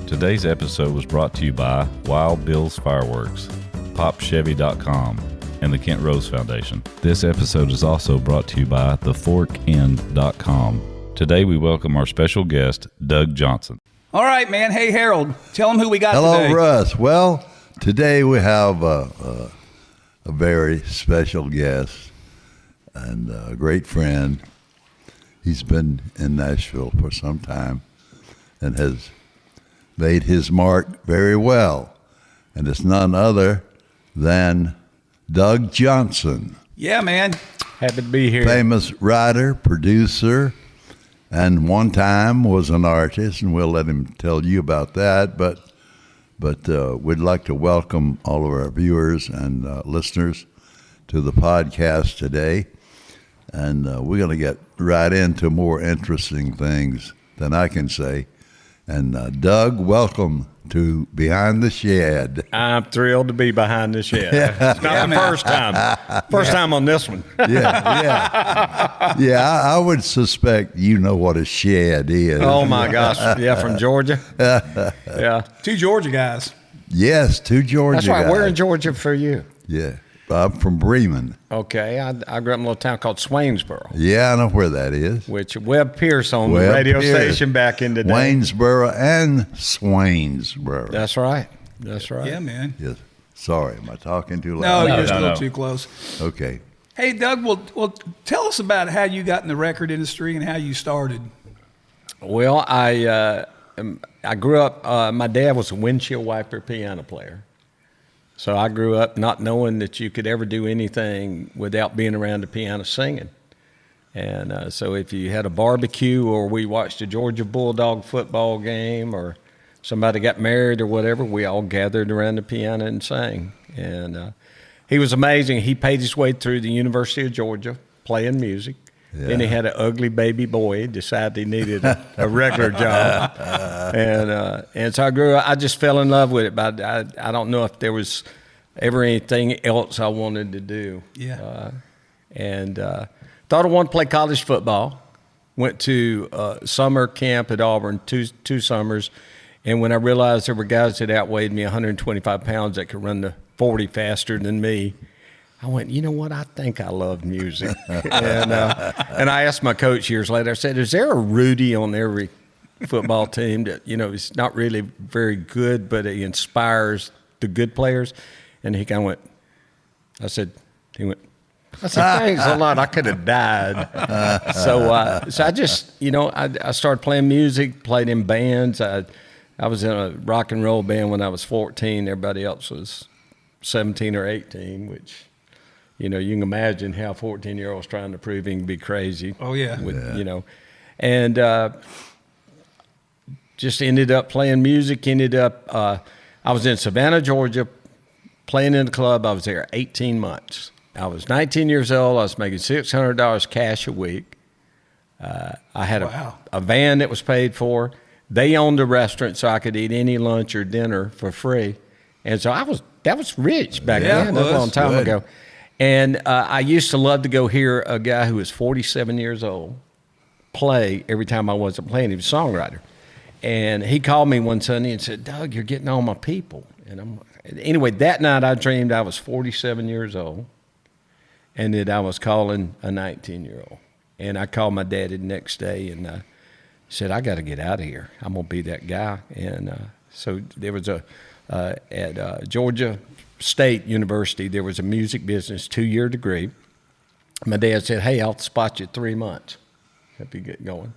Today's episode was brought to you by Wild Bill's Fireworks, PopChevy.com, and the Kent Rose Foundation. This episode is also brought to you by TheForkIn.com. Today we welcome our special guest, Doug Johnson. All right, man. Hey, Harold, tell them who we got today. Hello, Russ. Well, today we have a very special guest and a great friend. He's been in Nashville for some time and has made his mark very well. And it's none other than Doug Johnson. Yeah, man. Happy to be here. Famous writer, producer, and one time was an artist, and we'll let him tell you about that. But we'd like to welcome all of our viewers and listeners to the podcast today. And we're going to get right into more interesting things than I can say. And Doug, welcome to Behind the Shed. I'm thrilled to be behind the shed. It's not the first time. First time on this one. Yeah, I would suspect you know what a shed is. Oh, my gosh. Yeah, from Georgia. Yeah. Two Georgia guys. Yes, two Georgia That's right. guys. Where in Georgia for you? Yeah, I'm from Bremen. Okay. I grew up in a little town called Swainsboro. Yeah, I know where that is. Which Webb Pierce on the Webb radio Pierce. station back in the day. Waynesboro and Swainsboro. That's right. That's right. Yeah, man. Yes. Sorry, am I talking too No, loud? you're just a little no. too close. Okay. Hey, Doug, well, tell us about how you got in the record industry and how you started. Well, I grew up, my dad was a windshield wiper piano player. So I grew up not knowing that you could ever do anything without being around the piano singing. And so if you had a barbecue or we watched a Georgia Bulldog football game or somebody got married or whatever, we all gathered around the piano and sang. And he was amazing. He paid his way through the University of Georgia playing music. Yeah. Then he had an ugly baby boy. He decided he needed a regular job. And so I grew up, I just fell in love with it, but I don't know if there was ever anything else I wanted to do. Yeah. Thought I wanted to play college football. Went to summer camp at Auburn, two summers. And when I realized there were guys that outweighed me 125 pounds that could run the 40 faster than me, I went, you know what? I think I love music. and I asked my coach years later, I said, is there a Rudy on every football team that, is not really very good, but he inspires the good players? And he kind of went, I said, thanks a lot. I could have died. So I just, I started playing music, played in bands. I was in a rock and roll band when I was 14. Everybody else was 17 or 18, which... you can imagine how a 14-year-old's trying to prove he can be crazy. Oh, yeah. And just ended up playing music, I was in Savannah, Georgia, playing in the club. I was there 18 months. I was 19 years old. I was making $600 cash a week. I had a van that was paid for. They owned a restaurant so I could eat any lunch or dinner for free. And so that was rich back then. That was a long time ago. And I used to love to go hear a guy who was 47 years old play every time I wasn't playing. He was a songwriter. And he called me one Sunday and said, Doug, you're getting all my people. And anyway, that night I dreamed I was 47 years old and that I was calling a 19-year-old. And I called my daddy the next day and said, I got to get out of here. I'm going to be that guy. And so there was at Georgia State University, there was a music business 2-year degree. My dad said, hey, I'll spot you 3 months. Help you get going.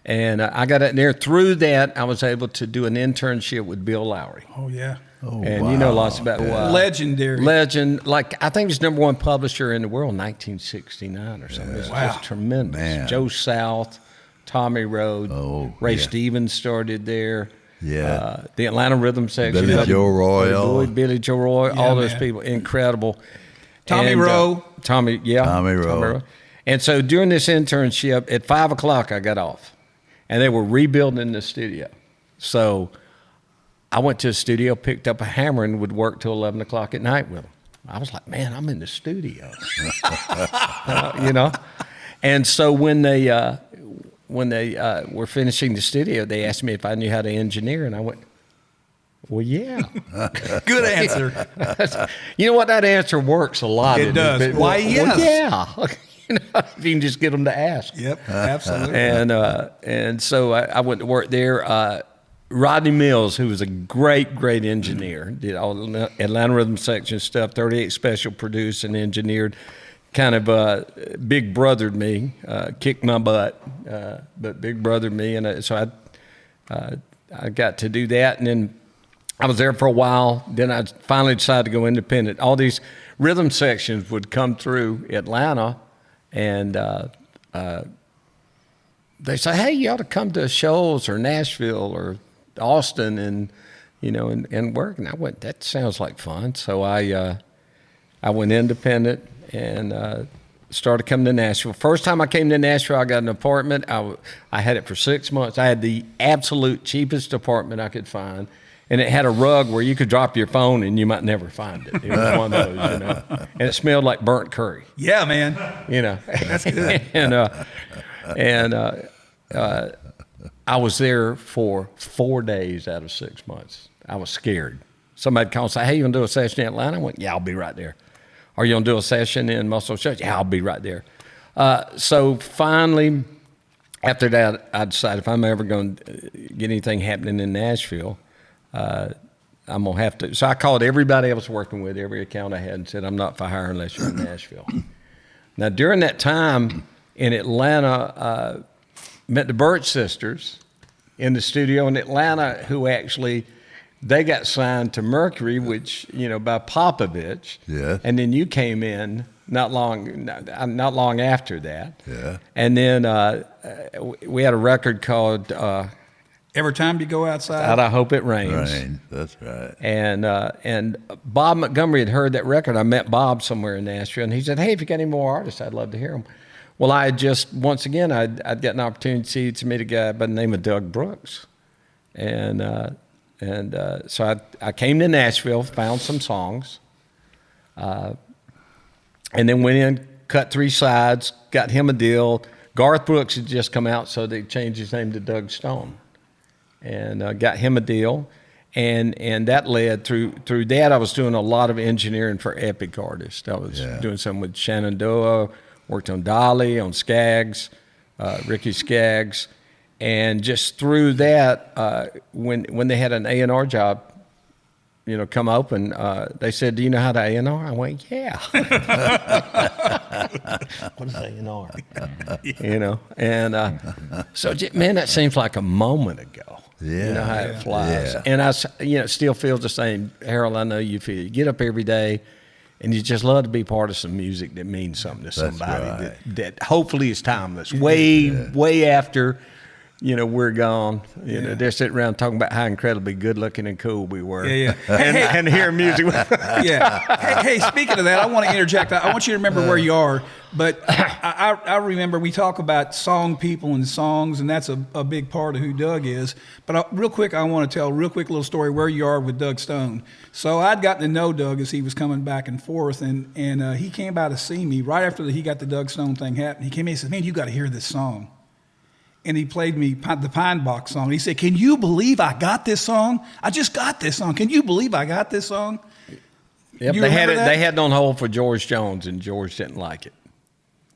And I got in there. Through that, I was able to do an internship with Bill Lowry. Oh, yeah. Oh, And wow. you know lots about Legendary. Legend. Like, I think he's #1 publisher in the world in 1969 or something. It's just tremendous. Man. Joe South, Tommy Rhodes, Ray Stevens started there. Yeah. The Atlanta Rhythm section. Billy Joe Royal. Billy Joe Royal, all those people, incredible. Tommy Rowe. Tommy Rowe. And so during this internship, at 5 o'clock, I got off. And they were rebuilding the studio. So I went to the studio, picked up a hammer, and would work till 11 o'clock at night with them. I was like, man, I'm in the studio. And so when they when they were finishing the studio, they asked me if I knew how to engineer, and I went, well, yeah. Good answer. You know what? That answer works a lot. It does. But, Why, yes. Yeah. You know, if you can just get them to ask. Yep, absolutely. And so I went to work there. Rodney Mills, who was a great, great engineer, did all the Atlanta Rhythm Section stuff, 38 Special produced and engineered, kind of big brothered me, kicked my butt, but big brothered me. And so I got to do that. And then I was there for a while. Then I finally decided to go independent. All these rhythm sections would come through Atlanta, and they say, hey, you ought to come to shows or Nashville or Austin and work. And I went, that sounds like fun. So I went independent and started coming to Nashville. First time I came to Nashville, I got an apartment. I had it for 6 months. I had the absolute cheapest apartment I could find. And it had a rug where you could drop your phone and you might never find it. It was one of those, And it smelled like burnt curry. Yeah, man. That's good. and I was there for 4 days out of 6 months. I was scared. Somebody called and said, hey, you going to do a session in Atlanta? I went, yeah, I'll be right there. Are you going to do a session in Muscle Shoals? Yeah, I'll be right there. So finally, after that, I decided if I'm ever going to get anything happening in Nashville, I'm going to have to. So I called everybody I was working with, every account I had, and said, I'm not for hire unless you're in Nashville. Now, during that time in Atlanta, met the Birch sisters in the studio in Atlanta, who actually, they got signed to Mercury, which, by Popovich. Yeah. And then you came in not long after that. Yeah. And then we had a record called Every time you go outside. I Hope It Rains. Rain, that's right. And Bob Montgomery had heard that record. I met Bob somewhere in Nashville, and he said, hey, if you got any more artists, I'd love to hear them. Well, I had just, once again, I'd got an opportunity to meet a guy by the name of Doug Brooks. And so I came to Nashville, found some songs, and then went in, cut 3 sides, got him a deal. Garth Brooks had just come out, so they changed his name to Doug Stone. And got him a deal, and that led through that. I was doing a lot of engineering for epic artists. I was doing some with Shenandoah, worked on Dolly, on Skaggs, Ricky Skaggs, and just through that, when they had an A&R job, come open, they said, do you know how to A&R? I went, yeah. What is A&R? And so, man, that seems like a moment ago. Yeah. You know how it flies. Yeah. And I, still feel the same. Harold, I know you feel. You get up every day, and you just love to be part of some music that means something to somebody that hopefully is timeless. Way after, we're gone. They're sitting around talking about how incredibly good looking and cool we were. Yeah. And hearing music. Yeah. Hey, speaking of that, I want to interject. I want you to remember where you are. But I remember we talk about song people and songs, and that's a big part of who Doug is. But real quick, I want to tell a real quick little story where you are with Doug Stone. So I'd gotten to know Doug as he was coming back and forth, and he came by to see me right after he got the Doug Stone thing happen. He came in and said, man, you got to hear this song. And he played me the Pine Box song. He said, can you believe I got this song? I just got this song. Can you believe I got this song? Yep, they had it on hold for George Jones, and George didn't like it.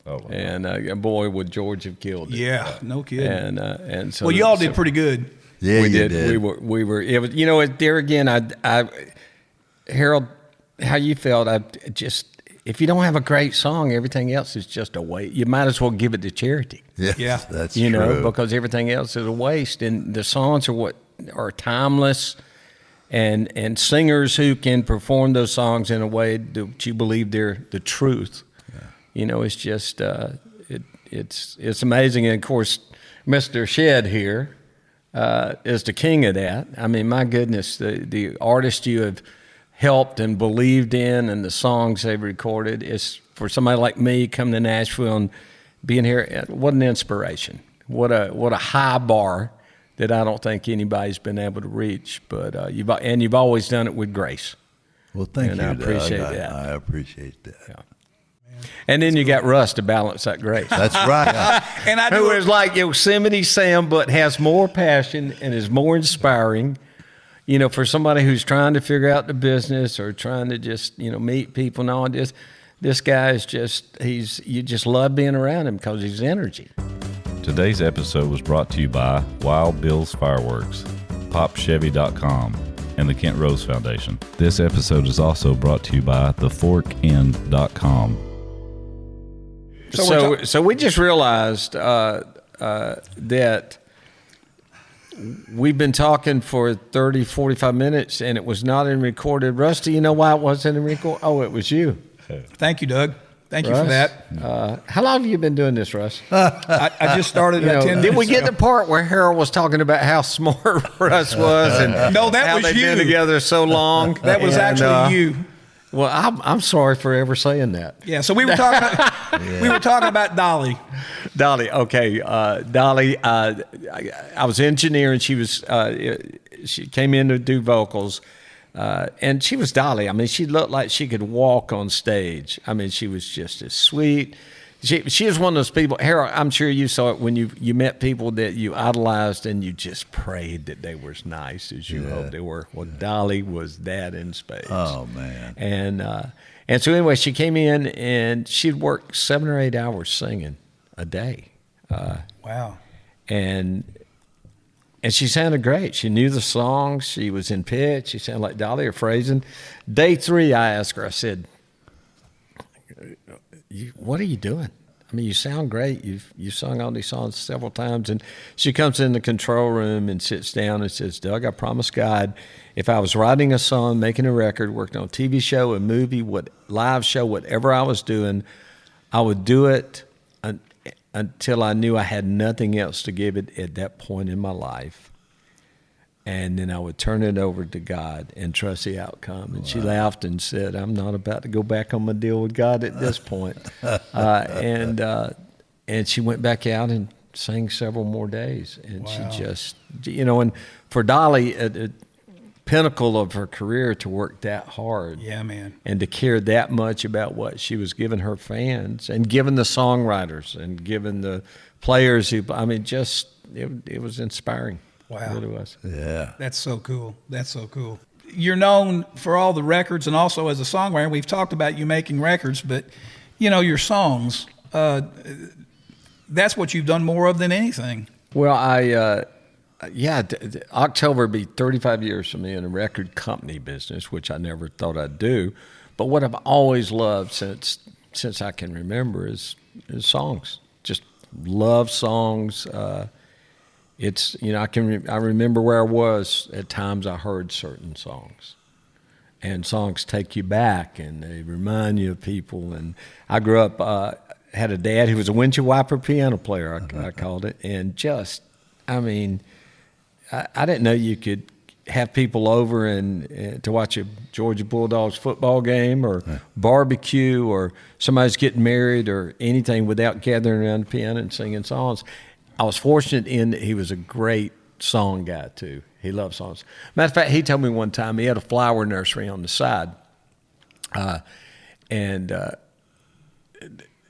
Oh, wow. And boy, would George have killed it. Yeah, no kidding. And so, well, y'all did pretty good. Yeah, we you did. We were. It was, there again. Harold, how you felt? If you don't have a great song, everything else is just a waste. You might as well give it to charity. Yes, Yeah. that's true. Because everything else is a waste. And the songs are what are timeless, and singers who can perform those songs in a way that you believe they're the truth. Yeah. It's just it's amazing. And of course, Mr. Shed here is the king of that. I mean, my goodness, the artists you have helped and believed in, and the songs they've recorded, is for somebody like me coming to Nashville and being here. What an inspiration! What a high bar that I don't think anybody's been able to reach. But you've always done it with grace. Well, thank you. I appreciate that. I appreciate that. Yeah. And then you got Russ to balance that grace. That's right. And I Who do is like Yosemite Sam, but has more passion and is more inspiring. You know, for somebody who's trying to figure out the business or trying to just, meet people and all this guy is you just love being around him because he's energy. Today's episode was brought to you by Wild Bill's Fireworks, popchevy.com, and the Kent Rose Foundation. This episode is also brought to you by theforkend.com. So we just realized that we've been talking for 30, 45 minutes, and it was not in recorded. Rusty, you know why it wasn't in record? Oh, it was you. Thank you, Doug. Thank you Russ, for that. How long have you been doing this, Russ? I just started about 10 minutes Did we get ago. the part where Harold was talking about how smart Russ was and No, that how was they've you. been together so long? That was actually you. Well, I'm sorry for ever saying that. Yeah, so we were talking about Dolly. Dolly, okay. Dolly, I was engineering. She came in to do vocals, and she was Dolly. I mean, she looked like she could walk on stage. I mean, she was just as sweet. She is one of those people, Harold, I'm sure you saw it when you met people that you idolized and you just prayed that they were as nice as you hoped they were. Well, Dolly was that in spades. Oh, man. And so anyway, she came in and she'd work 7 or 8 hours singing a day. Wow. And she sounded great. She knew the songs. She was in pitch. She sounded like Dolly or phrasing. Day 3, I asked her, I said, what are you doing? I mean, you sound great. You've sung all these songs several times. And she comes in the control room and sits down and says, Doug, I promise God, if I was writing a song, making a record, working on a TV show, a movie, live show, whatever I was doing, I would do it until I knew I had nothing else to give it at that point in my life. And then I would turn it over to God and trust the outcome. And she laughed and said, I'm not about to go back on my deal with God at this point. And she went back out and sang several more days. And she just, and for Dolly, a pinnacle of her career to work that hard. Yeah, man. And to care that much about what she was giving her fans and giving the songwriters and giving the players it was inspiring. Wow. It really was. Yeah. That's so cool. That's so cool. You're known for all the records and also as a songwriter. We've talked about you making records, but, your songs, that's what you've done more of than anything. Well, October would be 35 years for me in the record company business, which I never thought I'd do. But what I've always loved since I can remember is songs. Just love songs. I remember where I was at times I heard certain songs. And songs take you back and they remind you of people. And I grew up, had a dad who was a windshield wiper piano player, I called it. And I didn't know you could have people over and to watch a Georgia Bulldogs football game or barbecue or somebody's getting married or anything without gathering around the piano and singing songs. I was fortunate in that he was a great song guy, too. He loved songs. Matter of fact, he told me one time he had a flower nursery on the side. And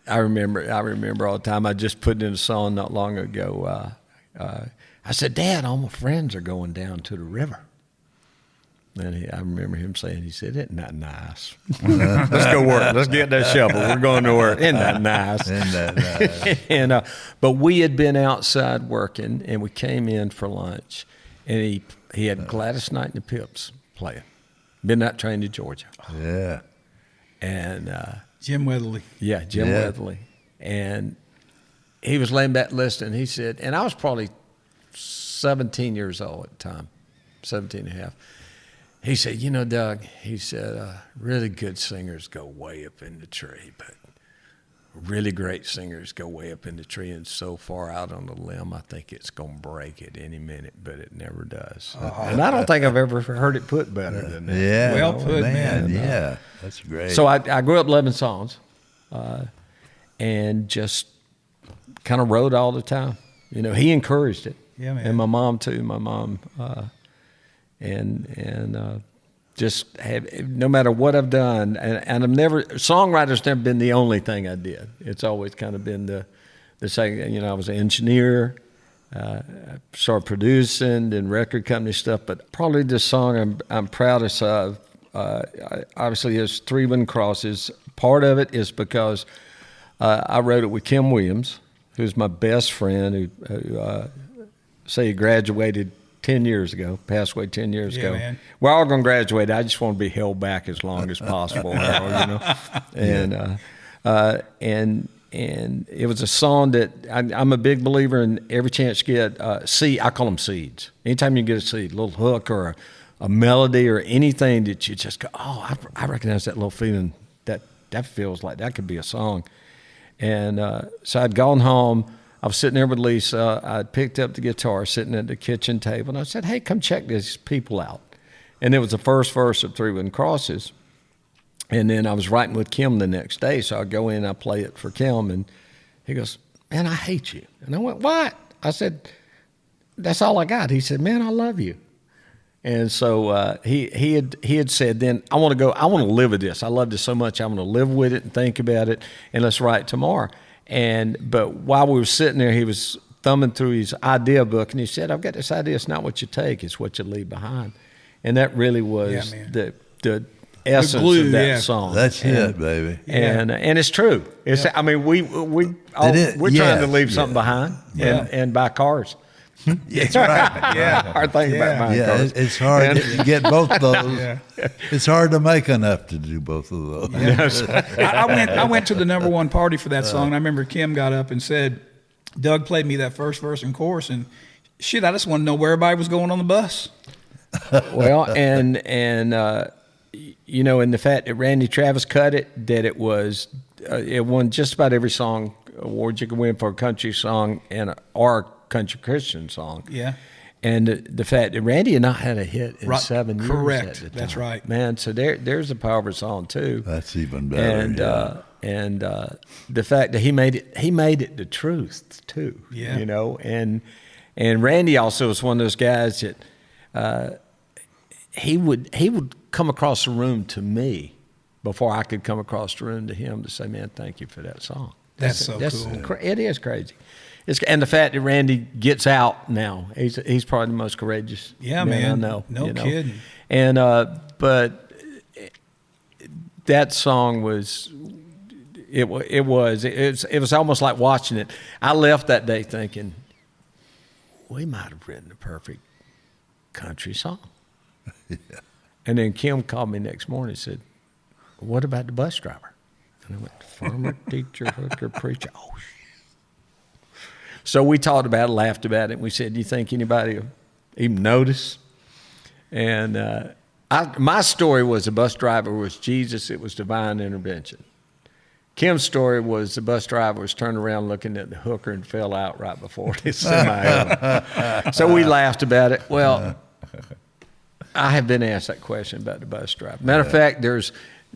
I remember all the time. I just put in a song not long ago. I said, Dad, all my friends are going down to the river. And I remember him saying, he said, isn't that nice? Let's go work. Let's get that shovel. We're going to work. Isn't that nice? Isn't that nice? But we had been outside working, and we came in for lunch, and he had Gladys Knight and the Pips playing. Midnight Train to Georgia. Yeah. And Jim Weatherly. Yeah, Jim Weatherly. And he was laying back listening. He said, and I was probably 17 years old at the time, 17 and a half. He said, Doug, he said, really good singers go way up in the tree, but really great singers go way up in the tree and so far out on the limb, I think it's going to break at any minute, but it never does. And I don't think I've ever heard it put better than that. Yeah. Well put, man. Yeah. That's great. So I grew up loving songs and just kind of wrote all the time. He encouraged it. Yeah, man. And my mom, too. My mom... just have, no matter what I've done, and songwriter's never been the only thing I did. It's always kind of been the second, I was an engineer, started producing, then record company stuff, but probably the song I'm proudest of, obviously is Three Wooden Crosses. Part of it is because I wrote it with Kim Williams, who's my best friend, who he graduated 10 years ago, passed away 10 years ago. Man. We're all going to graduate. I just want to be held back as long as possible. And it was a song that I'm a big believer in. Every chance you get, I call them seeds. Anytime you get a seed, a little hook or a melody or anything that you just go, oh, I recognize that little feeling. That feels like that could be a song. And so I'd gone home. I was sitting there with Lisa. I'd picked up the guitar, sitting at the kitchen table, and I said, hey, come check these people out. And it was the first verse of Three Wooden Crosses. And then I was writing with Kim the next day, so I'd go in and I'd play it for Kim, and he goes, man, I hate you. And I went, what? I said, that's all I got. He said, man, I love you. And so he had said, then I want to live with this. I love this so much. I want to live with it and think about it, and let's write tomorrow. But while we were sitting there, he was thumbing through his idea book, and he said, I've got this idea. It's not what you take, it's what you leave behind. And that really was the essence of that song. That's it, baby. And it's true. It's we're trying to leave something behind and buy cars. That's right. Hard thing about buying cars. It's hard to get both of those. It's hard to make enough to do both of those. I went to the number one party for that song. And I remember Kim got up and said, Doug played me that first verse and chorus, and shit, I just want to know where everybody was going on the bus. Well, and the fact that Randy Travis cut it, that it won just about every song award you can win for a country song or country Christian song. Yeah. And the fact that Randy and I had a hit in 7 years. Correct. That's right. Man, so there's a powerful song too. That's even better. And the fact that he made it the truth too. Yeah. And Randy also was one of those guys that he would come across the room to me before I could come across the room to him to say, man, thank you for that song. That's so cool. It is crazy. And the fact that Randy gets out now, he's probably the most courageous man I know. No kidding. And but that song was almost like watching it. I left that day thinking, we might have written a perfect country song. Yeah. And then Kim called me next morning and said, what about the bus driver? And I went, farmer, teacher, hooker, preacher. Oh, so we talked about it, laughed about it, and we said, do you think anybody will even notice? And my story was the bus driver was Jesus. It was divine intervention. Kim's story was the bus driver was turned around looking at the hooker and fell out right before the semi. So we laughed about it. Well, I have been asked that question about the bus driver. Matter of fact,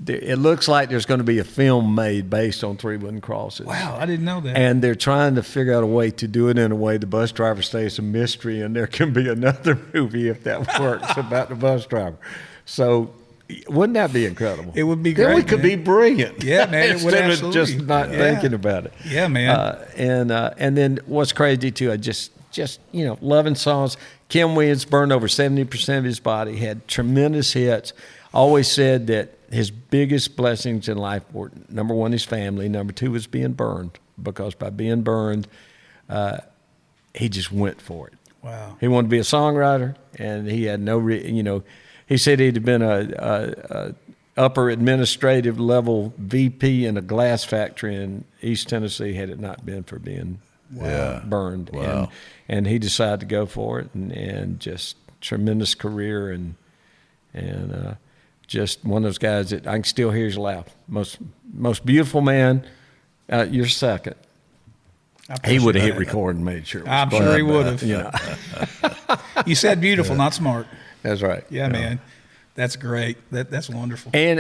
it looks like there's going to be a film made based on Three Wooden Crosses. Wow, I didn't know that. And they're trying to figure out a way to do it in a way the bus driver stays a mystery, and there can be another movie if that works about the bus driver. So wouldn't that be incredible? It would be great. Then we could be brilliant. Yeah, man. It would instead absolutely. of just not thinking about it. Yeah, man. And then what's crazy too, I just loving songs. Kim Williams burned over 70% of his body, had tremendous hits. Always said that his biggest blessings in life were, number one, his family. Number two was being burned, because by being burned, he just went for it. Wow. He wanted to be a songwriter, and he had he said he'd have been a upper administrative level VP in a glass factory in East Tennessee had it not been for being burned. Wow. And he decided to go for it, and just tremendous career, and just one of those guys that I can still hear his laugh. Most beautiful man. You're second. He would have hit record and made sure. I'm sure he would have. You said beautiful, not smart. That's right. Yeah, man. That's great. That's wonderful. And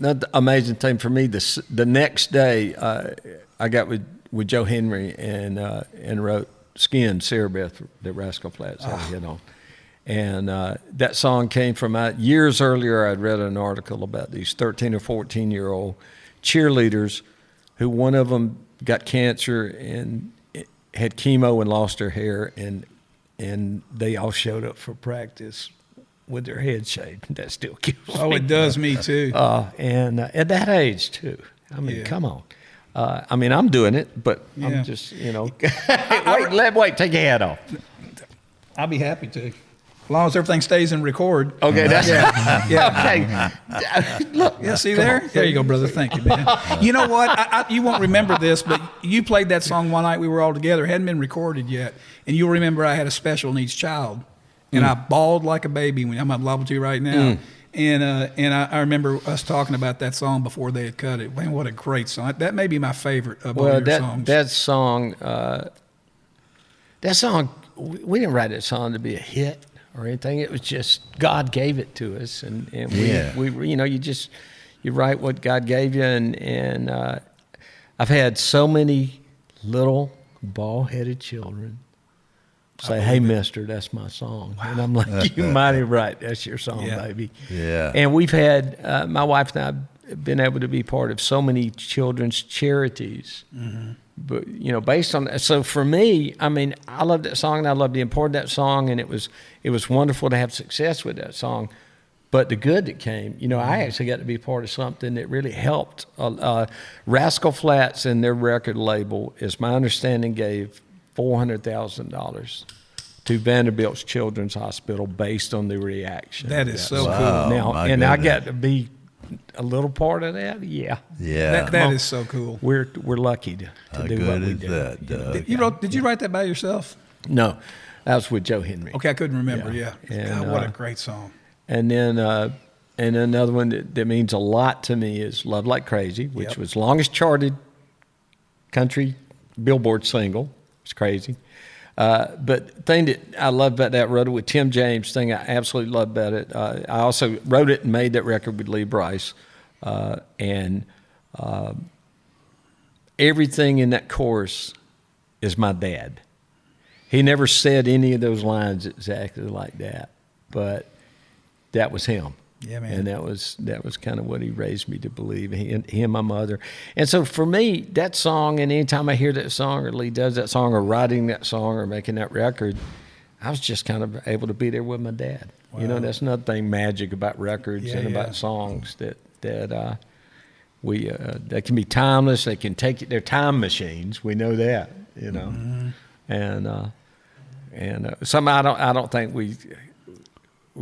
the amazing thing for me, the next day, I got with Joe Henry and wrote "Skin" Sarah Beth, the Rascal Flatts had a hit on. And that song came from years earlier. I'd read an article about these 13 or 14-year-old cheerleaders who one of them got cancer and had chemo and lost her hair, and they all showed up for practice with their heads shaved. That still kills me. Oh, it does me too. And at that age too. I mean, come on. I mean, I'm doing it, but I'm just, wait, take your hat off. I'll be happy to. As long as everything stays in record. Okay, that's yeah. Look, see there? There you go, brother. Thank you, man. You know what? You won't remember this, but you played that song one night we were all together. It hadn't been recorded yet. And you'll remember I had a special needs child. And I bawled like a baby when I'm liable to right now. And I remember us talking about that song before they had cut it. Man, what a great song. That may be my favorite of all your songs. That song, we didn't write that song to be a hit or anything. It was just God gave it to us, and we you write what God gave you, and I've had so many little bald-headed children say, "Hey, mister, that's my song." Wow. And I'm like, "You mighty right, that's your song, baby." Yeah. And we've had my wife and I have been able to be part of so many children's charities. Mm-hmm. But based on that, so for me, I mean, I love that song, and I love the import of that song, and it was wonderful to have success with that song. But the good that came, I actually got to be part of something that really helped. Rascal Flatts and their record label, as my understanding, gave $400,000 to Vanderbilt's Children's Hospital based on the reaction. That is so cool. Now, and I got to be a little part of that. Yeah. That is so cool. We're lucky to do what we do. That, Doug? Did you write that by yourself? No, that was with Joe Henry. Okay, I couldn't remember. Yeah. And, God, what a great song. And then and another one that means a lot to me is "Love Like Crazy," which was longest charted country Billboard single. It's crazy. But the thing that I love about that, wrote it with Tim James, thing I absolutely love about it. I also wrote it and made that record with Lee Brice. And everything in that chorus is my dad. He never said any of those lines exactly like that, but that was him. Yeah, man. And that was kind of what he raised me to believe. He and my mother. And so for me, that song, and anytime I hear that song or Lee does that song or writing that song or making that record, I was just kind of able to be there with my dad. Wow. That's another thing magic about records and about songs that they can be timeless. They can take they're time machines. We know that, Mm-hmm. And somehow I don't think we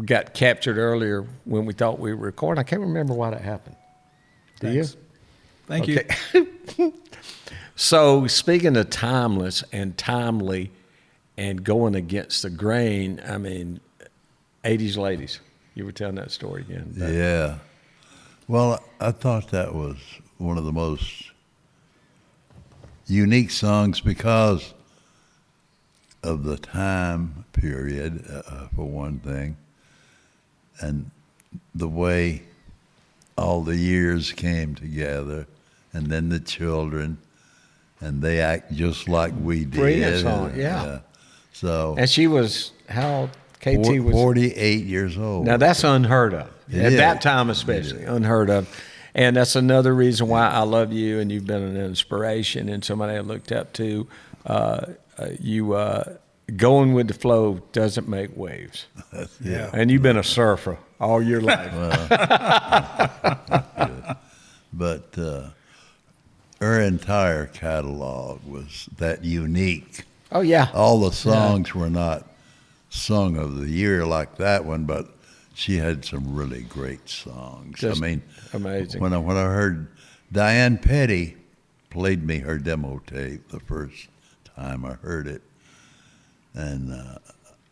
got captured earlier when we thought we were recording. I can't remember why that happened. Do you? Thank you. So speaking of timeless and timely and going against the grain, I mean, 80s ladies. You were telling that story again. Yeah. Well, I thought that was one of the most unique songs because of the time period, for one thing, and the way all the years came together, and then the children, and they act just like we did. Brilliant song, yeah. So, and she was, how old? KT was 48 years old. Now that's unheard of. At that time especially, unheard of. And that's another reason why I love you, and you've been an inspiration and somebody I looked up to. Going with the flow doesn't make waves. Yeah. And you've been a surfer all your life. But her entire catalog was that unique. Oh, yeah. All the songs were not sung of the year like that one, but she had some really great songs. Just amazing. When I heard Diane Petty played me her demo tape the first time I heard it, and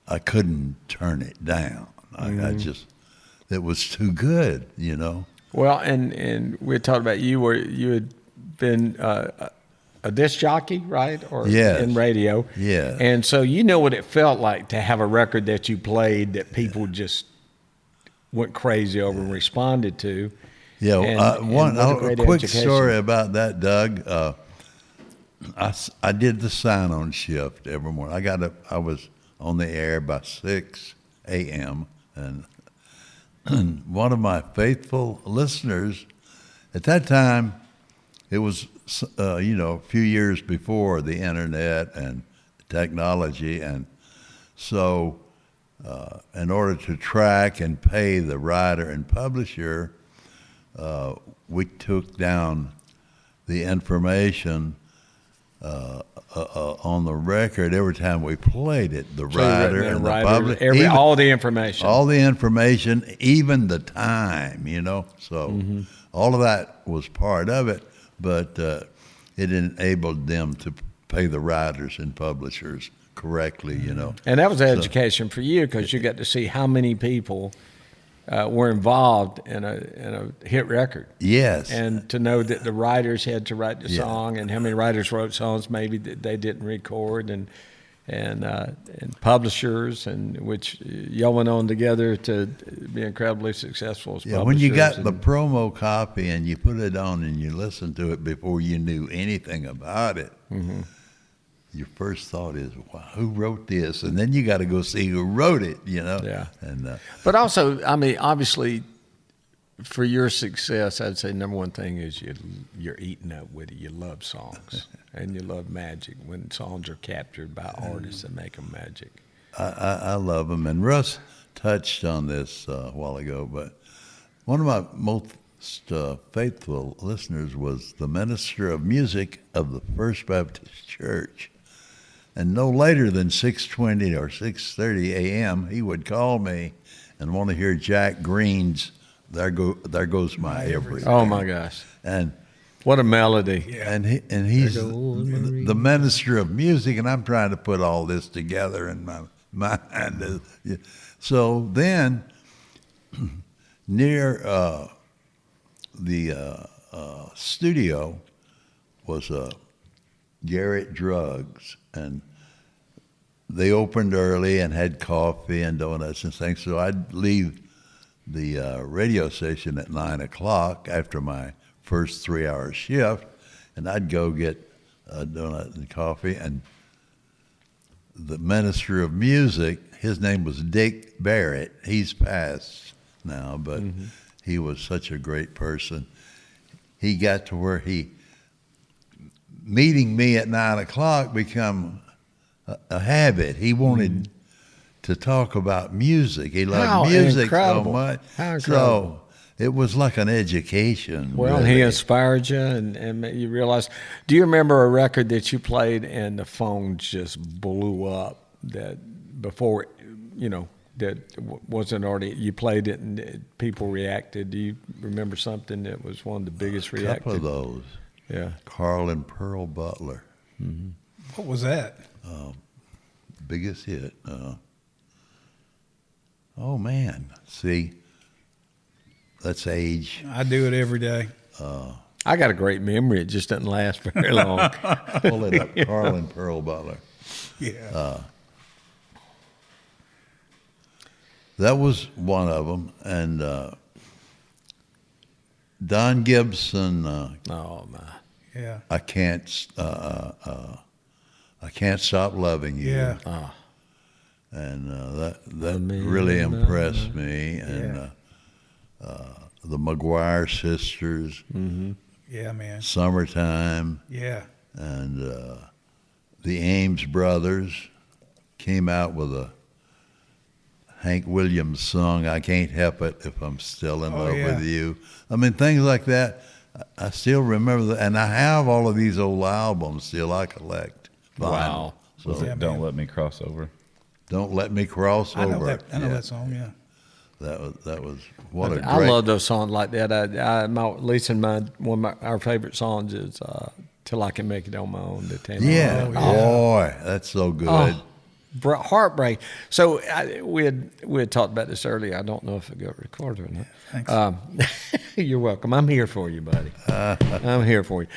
I couldn't turn it down. I just, it was too good, Well, and we talked about you had been a disc jockey, right? Or in radio. Yeah. And so you know what it felt like to have a record that you played that people just went crazy over and responded to. Yeah. A quick education. story about that, Doug. I did the sign-on shift every morning. I was on the air by 6 a.m. And one of my faithful listeners, at that time, it was, a few years before the internet and technology. And so in order to track and pay the writer and publisher, we took down the information on the record every time we played it. The writer and the publisher, all the information. all the information, even the time. So all of that was part of it, but it enabled them to pay the writers and publishers correctly. And that was education for you, because you got to see how many people were involved in a hit record. Yes. And to know that the writers had to write the song, and how many writers wrote songs maybe that they didn't record, and publishers, and which y'all went on together to be incredibly successful as publishers. When you got the promo copy and you put it on and you listened to it before you knew anything about it, your first thought is, wow, who wrote this? And then you got to go see who wrote it, Yeah. And But also, I mean, obviously, for your success, I'd say number one thing is you're eating up with it. You love songs, and you love magic when songs are captured by artists that make them magic. I love them. And Russ touched on this a while ago, but one of my most faithful listeners was the minister of music of the First Baptist Church. And no later than 6:20 or 6:30 a.m., he would call me and want to hear Jack Green's "There Goes My Everything." Oh my gosh! And what a melody! Yeah. and he's the minister of music, and I'm trying to put all this together in my mind. So then, near the studio was Garrett Drugs, and they opened early and had coffee and donuts and things. So I'd leave the radio station at 9 o'clock after my first 3-hour shift, and I'd go get a donut and coffee. And the minister of music, his name was Dick Barrett. He's passed now, but he was such a great person. He got to where meeting me at 9 o'clock become a habit. He wanted to talk about music. He loved music so much. How incredible. So it was like an education. Well, really. he inspired you, and you realized. Do you remember a record that you played and the phone just blew up? That before, that wasn't already. You played it and people reacted. Do you remember something that was one of the biggest reacted? A couple of those. Yeah. Carl and Pearl Butler. What was that? Biggest hit. Oh man, see, that's age. I do it every day. I got a great memory. It just doesn't last very long. Pull it up, Carl and Pearl Butler. Yeah. That was one of them, and Don Gibson. Oh my. Yeah. I can't stop loving you. Yeah. And that really impressed me. And the McGuire sisters, Yeah, man. Summertime, Yeah. and the Ames brothers came out with a Hank Williams song, "I Can't Help It If I'm Still in Love with You." I mean, things like that. I still remember that, and I have all of these old albums still. I collect. Wow. So Yeah, man. Don't Let Me Cross Over. Don't Let Me Cross I know Over. that. I know that song. Yeah. That was what a great. I love those songs like that. Lisa and mine, one of our favorite songs is "Till I Can Make It on My Own." The Tammy. Yeah, boy, that's so good. Heartbreak. So we had talked about this earlier. I don't know if it got recorded or not. Thanks. You're welcome. I'm here for you, buddy. I'm here for you.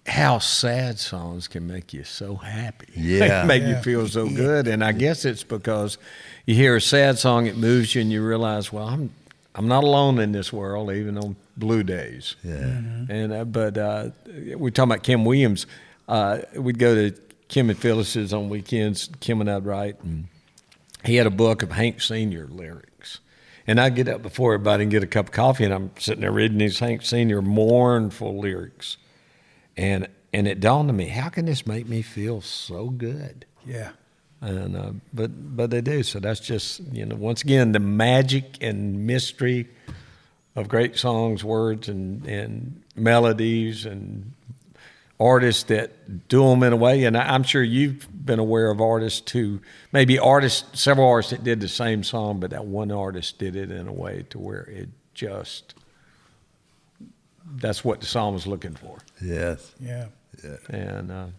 How sad songs can make you so happy. Yeah. Make you feel so good. And I guess it's because you hear a sad song, it moves you, and you realize, well, I'm not alone in this world, even on blue days. Yeah. And but we're talking about Kim Williams. We'd go to Kim and Phyllis's on weekends. Kim and I'd write, and he had a book of Hank Sr. lyrics. And I'd get up before everybody and get a cup of coffee, and I'm sitting there reading these Hank Sr. mournful lyrics. And it dawned on me, how can this make me feel so good? Yeah. And but they do. So that's just, once again, the magic and mystery of great songs, words, and melodies, and artists that do them in a way. And I'm sure you've been aware of artists who, several artists that did the same song, but that one artist did it in a way to where it just, that's what the song was looking for. Yes. Yeah. And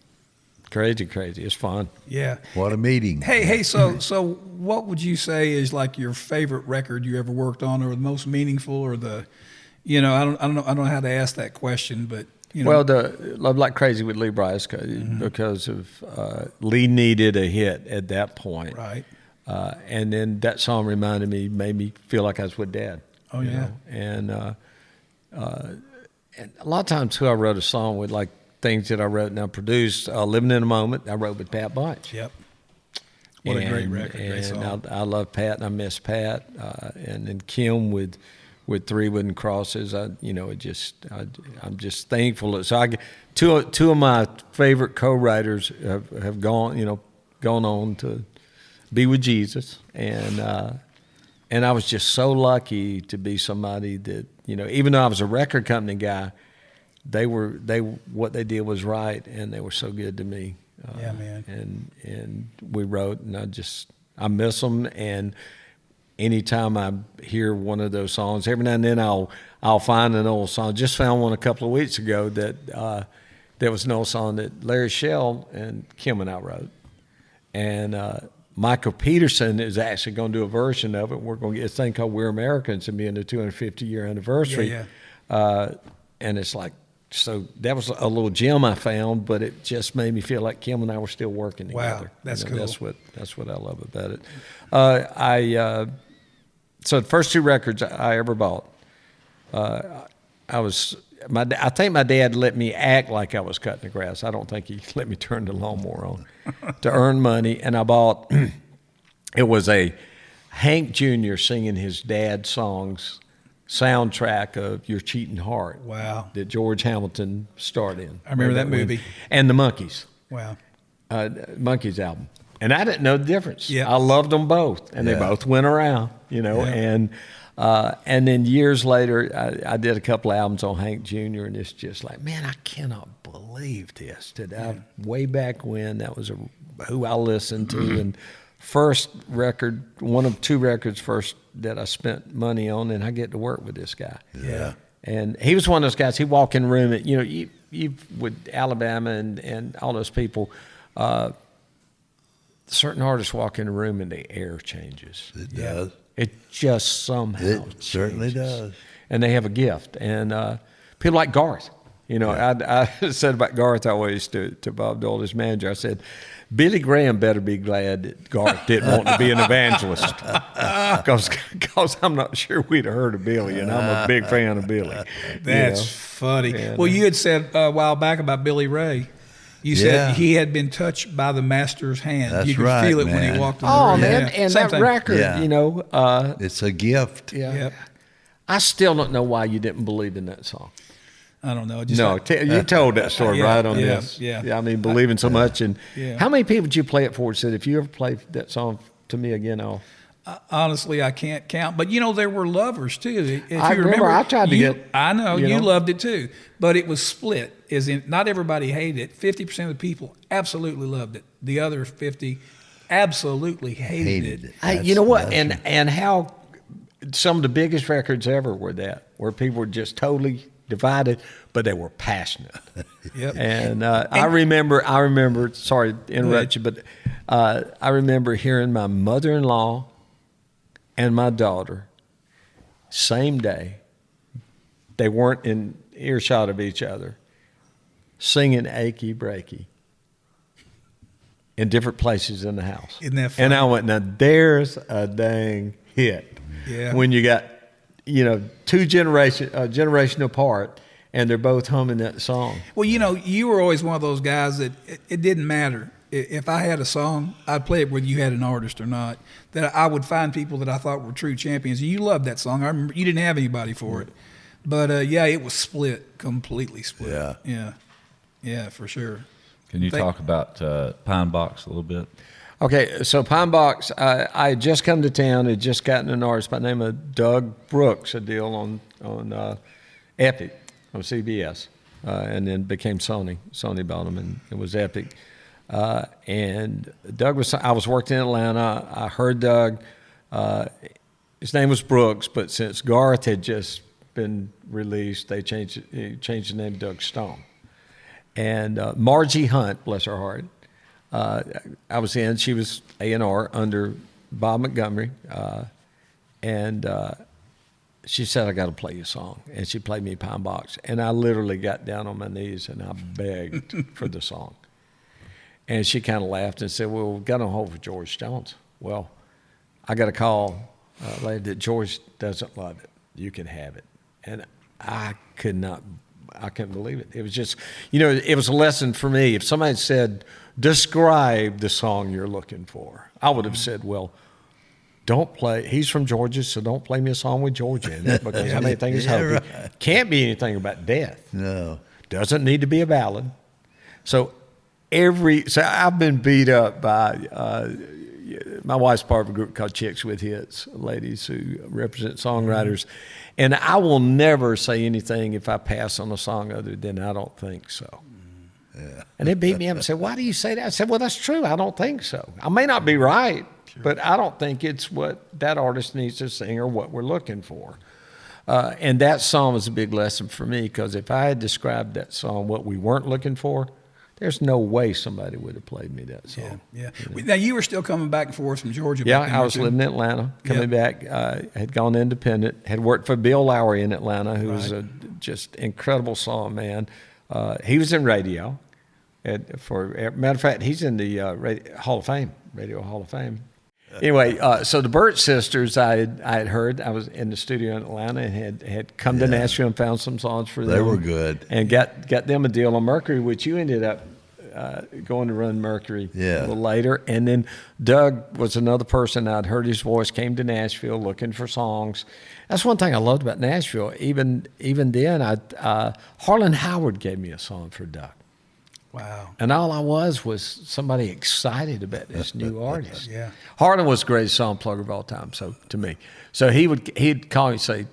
crazy. It's fun. Yeah. What a meeting. Hey, so what would you say is like your favorite record you ever worked on, or the most meaningful, or the, I don't know how to ask that question, but Well, the Love Like Crazy with Lee Brice, because of Lee needed a hit at that point, right? And then that song made me feel like I was with Dad. Oh yeah. And a lot of times too, I wrote a song with like things that I wrote and I produced. Living in a Moment, I wrote with Pat Bunch. Yep. What a great record, great song. I love Pat and I miss Pat. And then Kim with Three Wooden Crosses. I'm just thankful. So two of my favorite co-writers have gone on to be with Jesus, and I was just so lucky to be somebody that, even though I was a record company guy, what they did was right, and they were so good to me. Yeah, man. And we wrote, and I miss them. And anytime I hear one of those songs, every now and then I'll find an old song. Just found one a couple of weeks ago that there was an old song that Larry Shell and Kim and I wrote, and Michael Peterson is actually going to do a version of it. We're going to get this thing called "We're Americans" and being the 250-year anniversary. Yeah. And it's like, so that was a little gem I found, but it just made me feel like Kim and I were still working together. Wow, that's cool. That's what I love about it. So the first two records I ever bought, I think my dad let me act like I was cutting the grass. I don't think he let me turn the lawnmower on to earn money. And I bought, it was a Hank Jr. singing his dad's songs soundtrack of Your Cheating Heart. Wow. That George Hamilton starred in. I remember that movie. And the Monkees. Wow. Monkees album. And I didn't know the difference. Yeah. I loved them both. And they both went around, Yeah. And then years later, I did a couple albums on Hank Jr., and it's just like, man, I cannot believe this. Way back when, that was who I listened to, and first record, one of two records first that I spent money on, and I get to work with this guy. Yeah. And he was one of those guys, he'd walk in the room, and, you with Alabama and all those people, certain artists walk in the room and the air changes. It does. It just somehow It certainly changes. does. And they have a gift. And people like Garth. I said about Garth always to Bob Dole, his manager, I said, Billy Graham better be glad that Garth didn't want to be an evangelist. Because I'm not sure we'd have heard of Billy, and I'm a big fan of Billy. That's funny. And, well, you had said a while back about Billy Ray. You said he had been touched by the master's hand. That's you could right, feel it when man. he walked in the Oh, room. man, Yeah. and Same that thing. record, Yeah. It's a gift. Yeah. Yep. I still don't know why you didn't believe in that song. I don't know. You told that story Yeah, right on yeah, this. yeah. I mean, believing so much. And Yeah. how many people did you play it for? Said, if you ever play that song to me again, Honestly, I can't count. But, there were lovers, too. If I you remember I tried to get, I know, you know. loved it, too. But it was split. As in, not everybody hated it. 50% of the people absolutely loved it. The other 50 absolutely hated it. Hey, you know what? And how some of the biggest records ever were where people were just totally divided, but they were passionate. Yep. And I remember. Sorry to interrupt you, but I remember hearing my mother-in-law and my daughter, same day. They weren't in earshot of each other, singing "Achy Breaky" in different places in the house. Isn't that funny? And I went, now there's a dang hit. Yeah. When you got, two generation apart, and they're both humming that song. Well, you were always one of those guys that it didn't matter. if I had a song, I'd play it whether you had an artist or not. That I would find people that I thought were true champions. And you loved that song. I remember you didn't have anybody for it, but yeah, it was split, completely split. Yeah, for sure. Can you talk about Pine Box a little bit? Okay, so Pine Box, I had just come to town, had just gotten an artist by the name of Doug Brooks, a deal on Epic, on CBS, and then became Sony. Sony bought him, and it was Epic. And I was working in Atlanta. I heard Doug. His name was Brooks, but since Garth had just been released, they changed the name to Doug Stone. And Margie Hunt, bless her heart, she was A&R under Bob Montgomery, and she said, I got to play you a song. And she played me Pine Box. And I literally got down on my knees and I begged for the song. And she kind of laughed and said, well, we've got on hold for George Jones. Well, I got a call later that George doesn't love it. You can have it. And I couldn't believe it. It was just, it was a lesson for me. If somebody said, describe the song you're looking for, I would have said, well, don't play, he's from Georgia, so don't play me a song with Georgia in it, because I may think it's hokey. Right. Can't be anything about death. No. Doesn't need to be a ballad. So I've been beat up by, my wife's part of a group called Chicks with Hits, ladies who represent songwriters. And I will never say anything if I pass on a song other than I don't think so. Yeah. And they beat me up and said, why do you say that? I said, well, that's true. I don't think so. I may not be right, but I don't think it's what that artist needs to sing or what we're looking for. And that song was a big lesson for me, because if I had described that song, what we weren't looking for, there's no way somebody would have played me that song. Yeah. Now, you were still coming back and forth from Georgia. Yeah, I was living in Atlanta, coming back. Had gone independent, had worked for Bill Lowry in Atlanta, who was a just incredible song man. He was in radio. Matter of fact, he's in the Radio Hall of Fame. Anyway, so the Burt Sisters, I had heard. I was in the studio in Atlanta and had come to Nashville and found some songs for them. They were good. And got them a deal on Mercury, which you ended up going to run Mercury a little later. And then Doug was another person. I'd heard his voice, came to Nashville looking for songs. That's one thing I loved about Nashville. Even then, Harlan Howard gave me a song for Doug. Wow. And all I was somebody excited about this new artist. Yeah. Harlan was the greatest song plugger of all time, so to me. So he'd call me and say,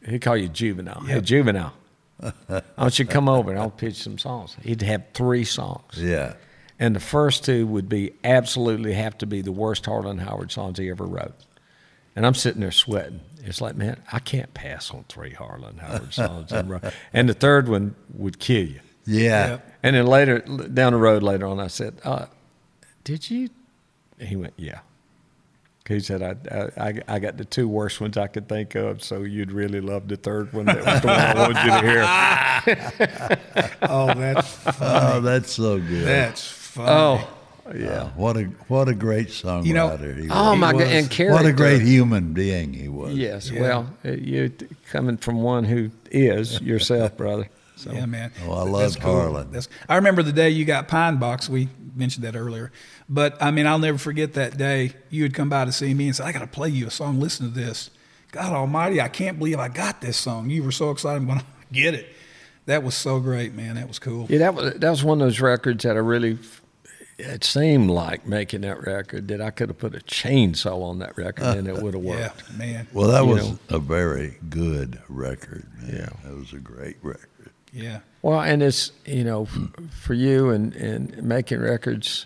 he'd call you Juvenile. Yep. Hey, Juvenile, I want you to come over and I'll pitch some songs. He'd have 3 songs. Yeah. And the first 2 would absolutely have to be the worst Harlan Howard songs he ever wrote. And I'm sitting there sweating. It's like, man, I can't pass on 3 Harlan Howard songs. And the third one would kill you. Yeah. Yep. And then down the road later on, I said, did you? He went, yeah. He said, I got the 2 worst ones I could think of, so you'd really love the third one. That was the one I wanted you to hear. Oh, that's funny. Oh, that's so good. That's funny. Oh, yeah. What a great songwriter he was. Oh, my God. And character. What a great human being he was. Yes. Yeah. Well, you coming from one who is yourself, brother. So. Yeah, man. Oh, I love Harlan. I remember the day you got Pine Box. We mentioned that earlier. But, I mean, I'll never forget that day. You would come by to see me and say, I got to play you a song. Listen to this. God almighty, I can't believe I got this song. You were so excited. I'm going to get it. That was so great, man. That was cool. Yeah, that was one of those records that it seemed like making that record that I could have put a chainsaw on that record and it would have worked. Yeah, man. Well, that was a very good record, man. Yeah. That was a great record. Yeah. Well, and it's, for you and making records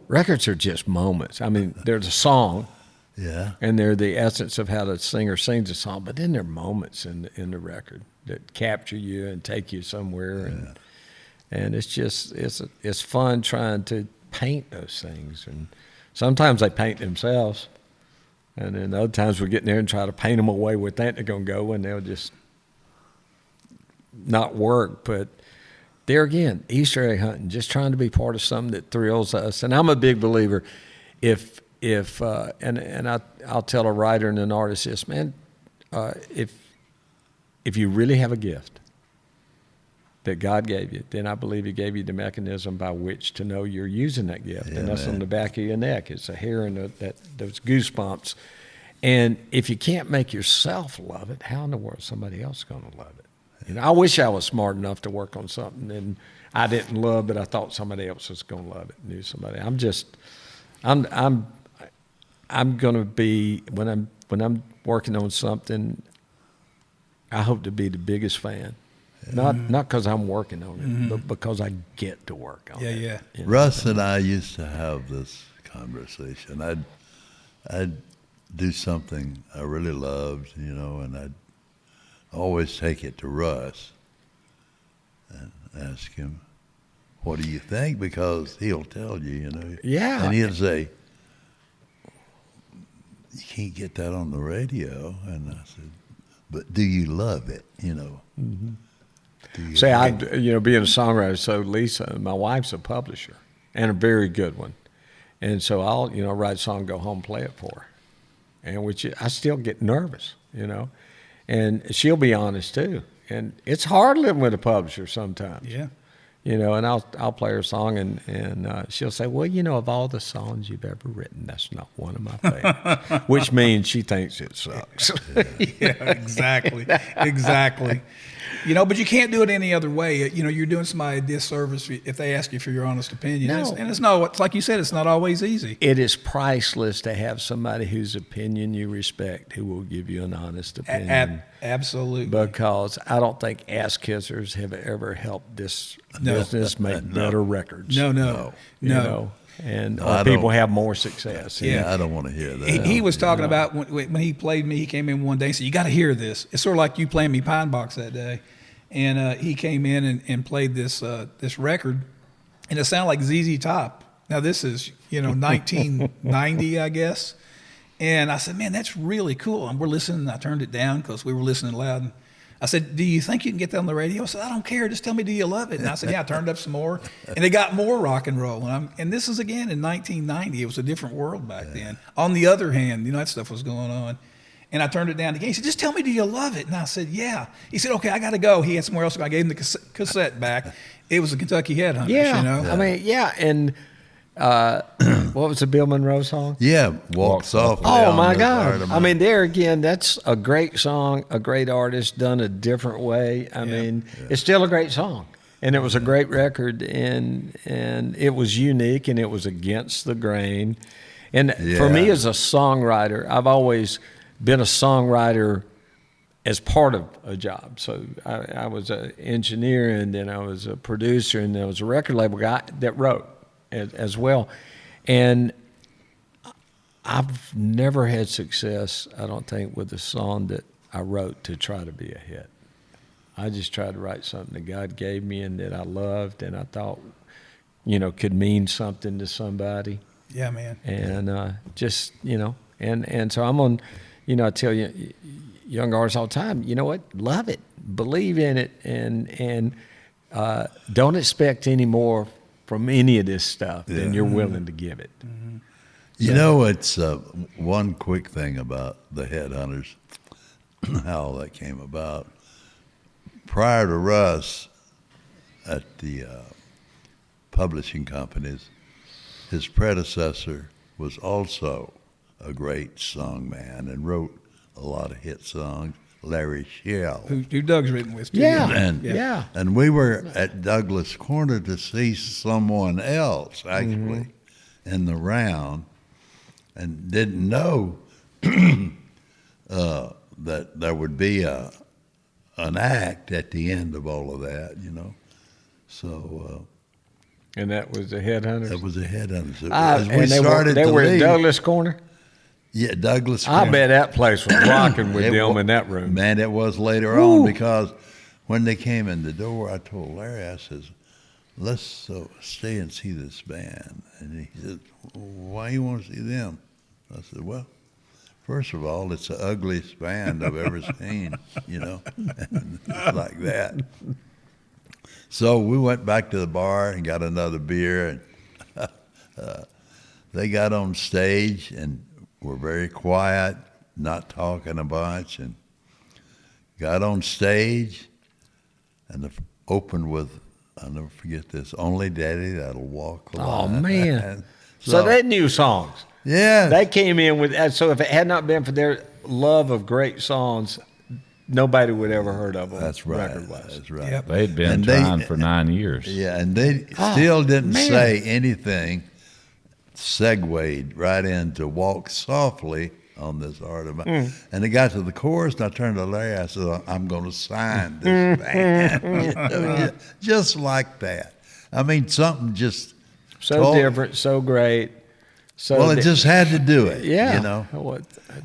are just moments. I mean, there's a song. Yeah. And they're the essence of how the singer sings a song, but then there are moments in the record that capture you and take you somewhere. And it's just, it's fun trying to paint those things. And sometimes they paint themselves. And then other times we get in there and try to paint them away where they think they're going to go, and they'll just not work. But there again, Easter egg hunting, just trying to be part of something that thrills us. And I'm a big believer, I'll tell a writer and an artist this, man, if you really have a gift, that God gave you, then I believe He gave you the mechanism by which to know you're using that gift. Yeah, and that's man. on the back of your neck. It's a hair and those goosebumps. And if you can't make yourself love it, how in the world is somebody else going to love it? You know, I wish I was smart enough to work on something and I didn't love, but I thought somebody else was going to love it. Knew somebody. I'm going to be when I'm working on something. I hope to be the biggest fan. Not because I'm working on it, but because I get to work on it. Yeah. You know? Russ and I used to have this conversation. I'd do something I really loved, and I'd always take it to Russ and ask him, "What do you think?" Because he'll tell you, Yeah. And he'll say, "You can't get that on the radio." And I said, "But do you love it?" Mm-hmm. Do you Say, like it? being a songwriter, so Lisa, my wife's a publisher, and a very good one. And so I'll, write a song, go home, play it for her. And I still get nervous, And she'll be honest, too. And it's hard living with a publisher sometimes. Yeah. And I'll play her a song, and she'll say, well, of all the songs you've ever written, that's not one of my favorites, which means she thinks it sucks. Yeah, exactly. But you can't do it any other way. You're doing somebody a disservice if they ask you for your honest opinion. No. It's like you said, it's not always easy. It is priceless to have somebody whose opinion you respect who will give you an honest opinion. Absolutely. Because I don't think ass kissers have ever helped this No. business make better records. No. And No, or I people don't- have more success. Yeah. I don't want to hear that. He was talking about when he played me. He came in one day and said, "You got to hear this." It's sort of like you playing me Pine Box that day, and he came in and played this record, and it sounded like ZZ Top. Now this is 1990, I guess, and I said, "Man, that's really cool." And we're listening. And I turned it down because we were listening loud. And I said, "Do you think you can get that on the radio?" I said, "I don't care. Just tell me, do you love it?" And I said, "Yeah." I turned up some more, and they got more rock and roll. And this is again in 1990. It was a different world back then. On the other hand, that stuff was going on. And I turned it down again. He said, "Just tell me, do you love it?" And I said, "Yeah." He said, "Okay, I got to go." He had somewhere else to go. I gave him the cassette back. It was the Kentucky Headhunters. Yeah. I mean, yeah. And what was the Bill Monroe song? Yeah, walk softly. Oh on my the God! heart of I mean, there again, that's a great song, a great artist done a different way. I mean, it's still a great song, and it was a great record, and it was unique, and it was against the grain. And for me, as a songwriter, I've always been a songwriter as part of a job. So I was an engineer, and then I was a producer, and then I was a record label guy that wrote as well. And I've never had success, I don't think, with a song that I wrote to try to be a hit. I just tried to write something that God gave me and that I loved and I thought, could mean something to somebody. Yeah, man. And and so I'm on, I tell you, young artists all the time, you know what? Love it, believe in it, and don't expect any more from any of this stuff than you're willing to give it. It's one quick thing about the Headhunters, how that came about. Prior to Russ at the publishing companies, his predecessor was also a great songman and wrote a lot of hit songs, Larry Shell. Who Doug's written with, too. Yeah. And we were at Douglas Corner to see someone else, actually, in the round, and didn't know that there would be an act at the end of all of that, So And that was the Headhunters? that was the Headhunters. And they were at Douglas Corner? Yeah, Douglas I Corner. bet that place was rocking with It them wa- in that room. Man, it was later on because when they came in the door, I told Larry, I says, "Let's stay and see this band." And he said, "Why you want to see them?" I said, "Well, first of all, it's the ugliest band I've ever seen, and like that." So we went back to the bar and got another beer, and they got on stage and were very quiet, not talking a bunch, and got on stage, and opened with, I'll never forget this, Only Daddy That'll Walk the Oh, Line. man. So they knew songs. Yeah. They came in with, so if it had not been for their love of great songs, nobody would ever heard of them. That's right. Record-wise. That's right. Yep. They'd been And trying for 9 years. Yeah, and they still didn't man. say anything, segued right into Walk Softly on this art of mine. And they got to the chorus, and I turned to Larry, I said, I'm going to sign this band. You know, just like that. I mean, something just So different, so great. So well, it just had to do it. yeah. You know? Well,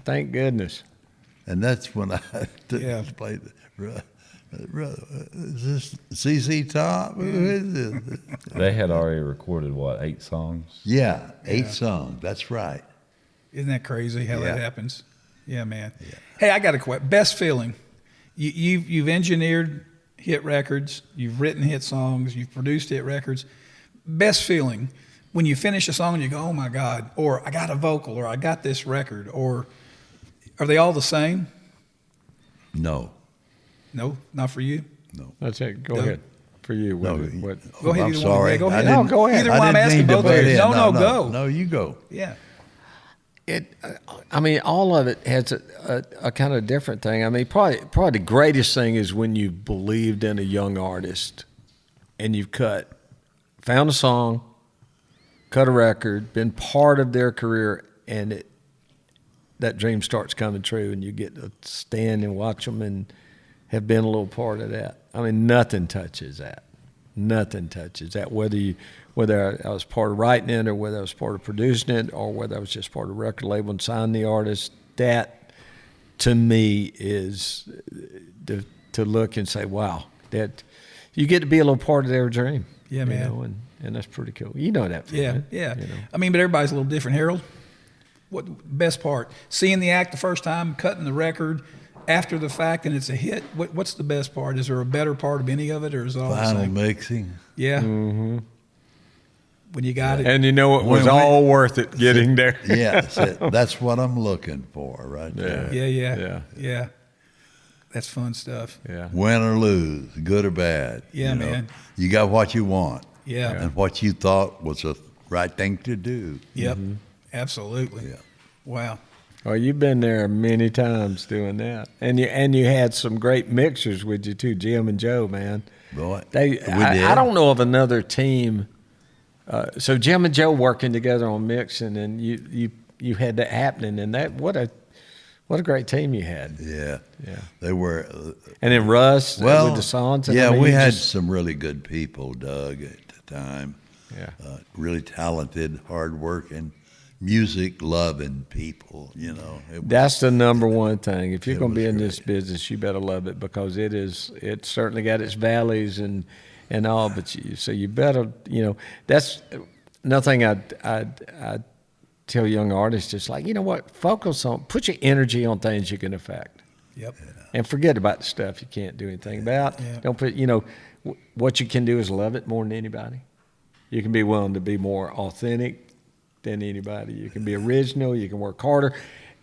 thank goodness. And that's when I Yeah. played is this CC Top? Who is this? They had already recorded, what, 8 songs? Yeah, 8 songs. That's right. Isn't that crazy how that Yeah. happens? Yeah, man. Hey, I got a question. Best feeling. You've engineered hit records. You've written hit songs. You've produced hit records. Best feeling when you finish a song and you go, oh my God, or I got a vocal, or I got this record, or are they all the same? No. No, not for you. That's it. Go No. ahead. For you. No, What? Go ahead. I'm either sorry. One. Yeah, go ahead. I didn't- No, go ahead. Either I one. I'm didn't asking mean to both of butt you. in. No, go. No, you go. Yeah. I mean, all of it has a kind of different thing. I mean, probably the greatest thing is when you believed in a young artist and you've found a song, cut a record, been part of their career, and that dream starts coming true, and you get to stand and watch them and have been a little part of that. I mean, nothing touches that. Nothing touches that. Whether I was part of writing it, or whether I was part of producing it, or whether I was just part of a record label and signed the artist, that to me is to look and say, wow, that you get to be a little part of their dream. Yeah, you man. know, and that's pretty cool. You know that. Yeah, feeling, yeah. You know. I mean, but everybody's a little different. Harold, what best part? Seeing the act the first time, cutting the record after the fact, and it's a hit. What's the best part? Is there a better part of any of it, or is it all the Final same? mixing. Yeah. Mm-hmm. When you got it. And you know, it was When- all worth it getting there. Yes, that's what I'm looking for right there. Yeah. That's fun stuff. Yeah. Win or lose, good or bad. Yeah, you know. man. You got what you want. Yeah. And what you thought was the right thing to do. Yep. Absolutely. Yeah. Wow. Well, you've been there many times doing that, and you had some great mixers with you too, Jim and Joe. Man, Boy, I did. don't know of another team. So Jim and Joe working together on mixing, and you had that happening, and that what a great team you had. Yeah. Yeah. They were. And then Russ Well, with the songs. And yeah, I mean, we you had just- some really good people, Doug, at the time. Yeah. Really talented, hardworking, music-loving people, you know. That's the number one thing. If you're It going to be was in this great. business, you better love it, because it's certainly got its valleys and all. But you better, that's another thing I tell young artists, just like, you know what, put your energy on things you can affect, Yep. and forget about the stuff you can't do anything about. Yeah. Don't put, what you can do is love it more than anybody. You can be willing to be more authentic than anybody. You can be original. You can work harder.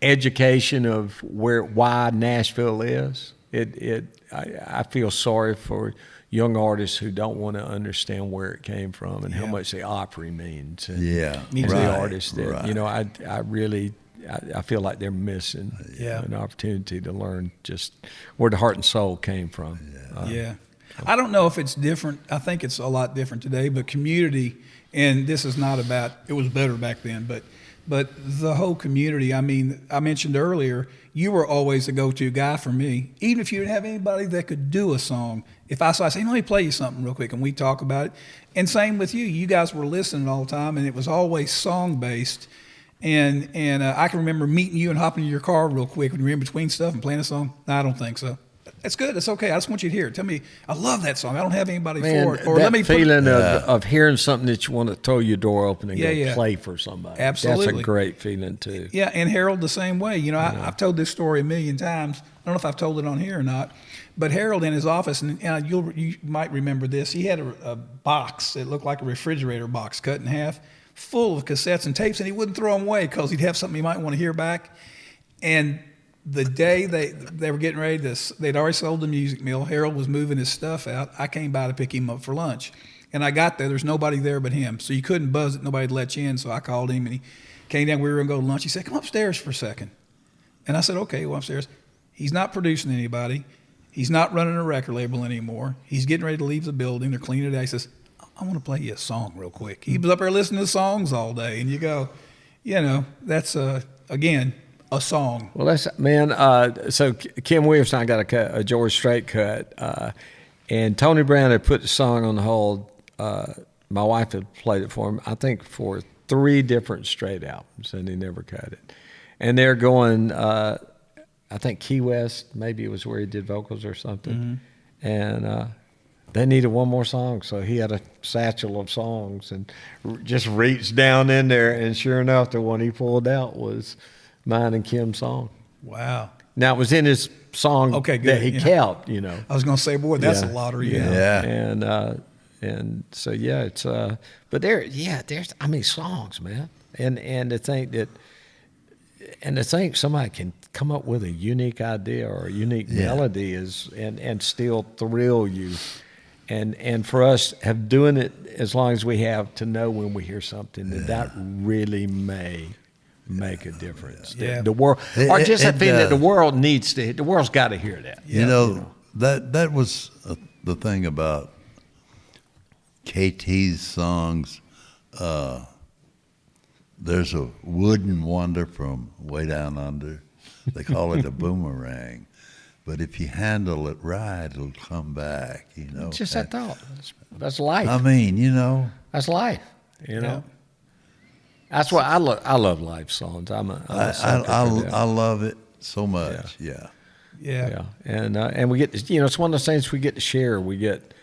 Education of why Nashville is. I feel sorry for young artists who don't want to understand where it came from and how much the Opry means. And, Yeah, Me and too. the artists that right. I really feel like they're missing Yeah. an opportunity to learn just where the heart and soul came from. Yeah. I don't know if it's different. I think it's a lot different today, but community, and this is not about, it was better back then, but the whole community, I mean, I mentioned earlier, you were always the go-to guy for me. Even if you didn't have anybody that could do a song, if I say, let me play you something real quick, and we talk about it. And same with you. You guys were listening all the time, and it was always song-based. And I can remember meeting you and hopping in your car real quick when you were in between stuff and playing a song. No, I don't think so. It's good. It's okay. I just want you to hear it. Tell me, I love that song. I don't have anybody Man, for it. Or that let me put feeling of hearing something that you want to throw your door open and go play for somebody. Absolutely. That's a great feeling too. Yeah, and Harold the same way. I've told this story a million times. I don't know if I've told it on here or not, but Harold in his office, and you might remember this, he had a box. It looked like a refrigerator box cut in half, full of cassettes and tapes, and he wouldn't throw them away because he'd have something he might want to hear back. And The day they were getting ready to, they'd already sold the music mill. Harold was moving his stuff out. I came by to pick him up for lunch. And I got there. There's nobody there but him. So you couldn't buzz it. Nobody'd let you in. So I called him, and he came down. We were going to go to lunch. He said, come upstairs for a second. And I said, okay, well, upstairs. He's not producing anybody. He's not running a record label anymore. He's getting ready to leave the building. They're cleaning it out. He says, I want to play you a song real quick. He was up there listening to songs all day. And you go, that's, again, a song. Well, that's, man, so Kim Williams and I got a George Strait cut, and Tony Brown had put the song on the hold. My wife had played it for him, I think, for 3 different Strait albums, and he never cut it. And they're going, I think Key West, maybe it was where he did vocals or something. Mm-hmm. And they needed one more song, so he had a satchel of songs and just reached down in there, and sure enough, the one he pulled out was mine and Kim's song. Wow. Now, it was in his song that he kept, I was going to say, boy, that's a lottery. Yeah. And so, yeah, it's, but there's, I mean, songs, man. And to think somebody can come up with a unique idea or a unique melody and still thrill you. And for us, have doing it as long as we have, to know when we hear something that really may make a difference. Yeah. The world, or just that feeling that the world needs to. The world's got to hear that. That was the thing about KT's songs. There's a wooden wonder from way down under. They call it a boomerang. But if you handle it right, it'll come back, It's just that thought. That's life. I mean, That's life, Yeah. That's why I love life songs. I'm a sucker for that. I love it so much. Yeah. And we get to, it's one of those things we get to share. We get,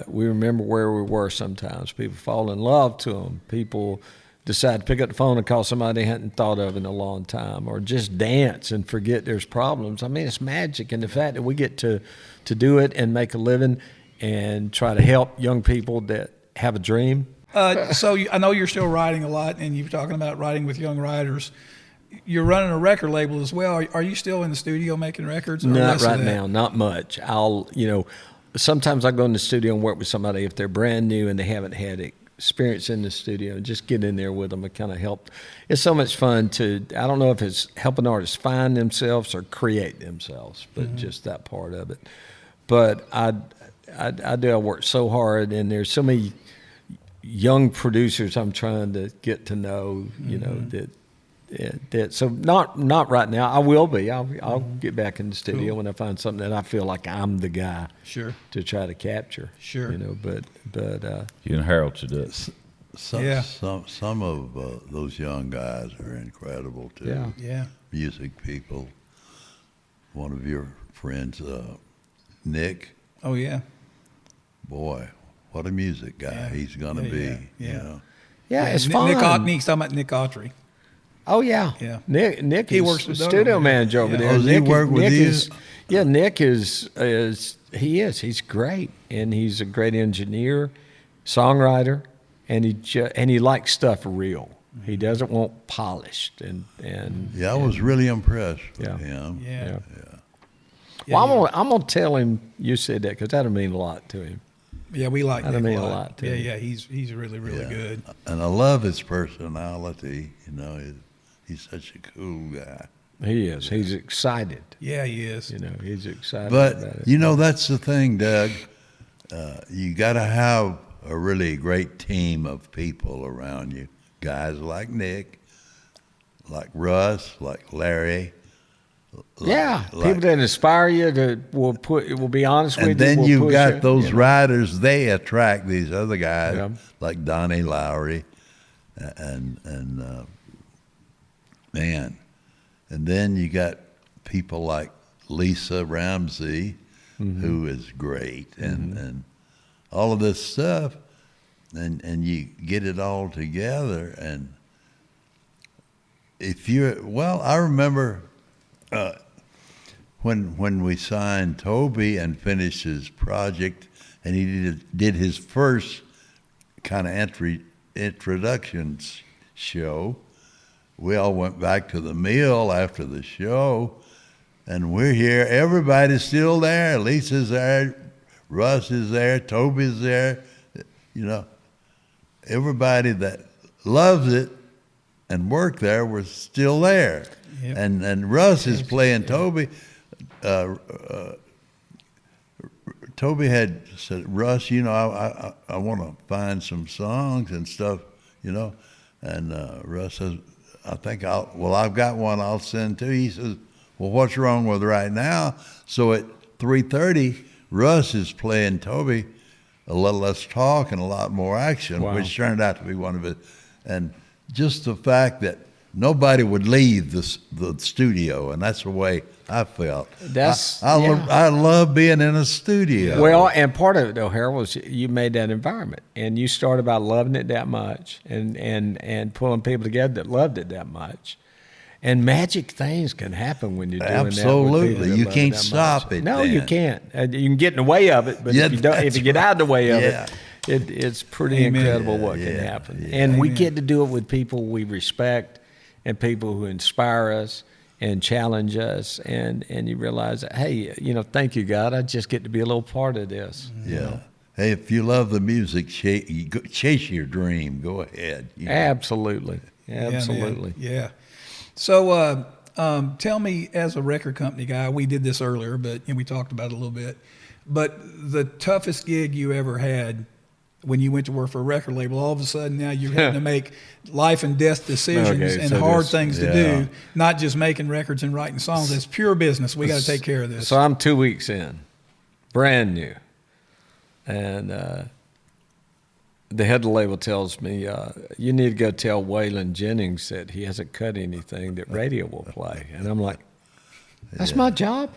we remember where we were sometimes. People fall in love to them. People decide to pick up the phone and call somebody they hadn't thought of in a long time, or just dance and forget there's problems. I mean, it's magic. And the fact that we get to do it and make a living and try to help young people that have a dream. So I know you're still writing a lot, and you're talking about writing with young writers. You're running a record label as well. Are you still in the studio making records? Not right now, not much. Sometimes I go in the studio and work with somebody if they're brand new and they haven't had experience in the studio, and just get in there with them and kind of help. It's so much fun I don't know if it's helping artists find themselves or create themselves, but just that part of it. But I work so hard, and there's so many young producers I'm trying to get to know, that so not right now. I will be. I'll get back in the studio when I find something that I feel like I'm the guy to try to capture. Sure. But you and Harold should do it. Some of those young guys are incredible too. Yeah. Music people. One of your friends, Nick. Oh yeah. Boy, what a music guy he's gonna be. Yeah. It's fun. He's talking about Nick Autry. Oh yeah. Nick He is works with studio manager over there. Does he work with you? Nick is he's great, and he's a great engineer, songwriter, and he likes stuff real. He doesn't want polished and I was really impressed with him. Yeah. Well, I'm gonna tell him you said that, because that'll mean a lot to him. Yeah, we like that'll Nick mean a lot. a lot to him. Yeah, he's really good. And I love his personality. He's such a cool guy. He is. He's excited. Yeah, he is. He's excited about it. But that's the thing, Doug. You got to have a really great team of people around you. Guys like Nick, like Russ, like Larry. People that inspire you will be honest with you. And then will you've push got you, those writers. They attract these other guys like Donnie Lowry, and man, and then you got people like Lisa Ramsey, who is great, and all of this stuff, and you get it all together. And I remember. When we signed Toby and finished his project, and he did his first kind of introduction show, we all went back to the mill after the show, and we're here. Everybody's still there. Lisa's there. Russ is there. Toby's there. Everybody that loves it and worked there was still there. Yep. And Russ is playing Toby. Toby had said, Russ, I want to find some songs and stuff, And Russ says, I've got one I'll send to you. He says, well, what's wrong with right now? So at 3:30, Russ is playing Toby a little less talk and a lot more action, which turned out to be one of it. And just the fact that nobody would leave the studio, and that's the way I felt. I love being in a studio. Well, and part of it, though, Harold, was you made that environment, and you started by loving it that much, and pulling people together that loved it that much. And magic things can happen when you're doing that. Absolutely, you can't stop it. No, you can't. You can get in the way of it, but if you get out of the way of it, it's pretty incredible what can happen. Yeah. And we get to do it with people we respect and people who inspire us and challenge us, and you realize that, hey, thank you, God, I just get to be a little part of this. Yeah. Hey, if you love the music, chase your dream. Go ahead. Absolutely. Yeah. So tell me, as a record company guy, we did this earlier, but we talked about it a little bit, but the toughest gig you ever had when you went to work for a record label, all of a sudden now you're having to make life and death decisions hard things to do, not just making records and writing songs. It's pure business. We got to take care of this. So I'm 2 weeks in, brand new. And the head of the label tells me, you need to go tell Waylon Jennings that he hasn't cut anything that radio will play. And I'm like, that's my job?